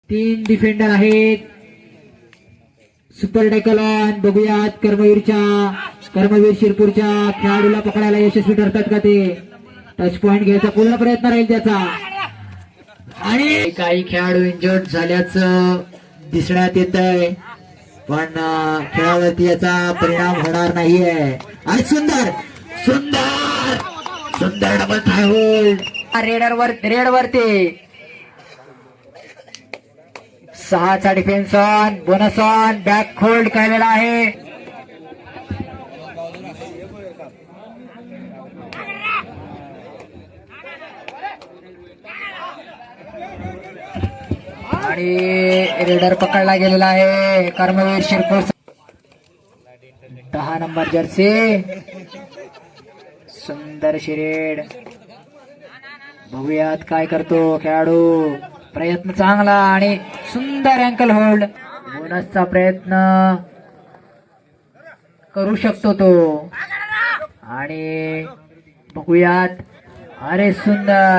3 defender आहेत. Super tackle on. बघूयात कर्मवीर शिरपूरच्या खेळाडूला पकडायला यशस्वी ठरतात का ते. टच पॉइंट घ्यायचा पूर्ण प्रयत्न राहील त्याचा. आणि काही खेळाडू इंजर्ड झाल्याचं दिसण्यात येत आहे, पण खेळावरती याचा परिणाम होणार नाहीये. आणि सुंदर सुंदर सुंदर डबल थाय होल्ड. रेड वरती 6चा defence on. Bonus on. Back hold केलेला आहे. आणि रेडर पकडला गेलेला आहे. Karmaveer Shirpur 10 number jersey. सुंदर शिरेड. बघूयात काय करतो खेळाडू. प्रयत्न चांगला आणि सुंदर अँकल होल्ड. बोनसचा प्रयत्न करू शकतो तो. आणि बघूयात. अरे सुंदर.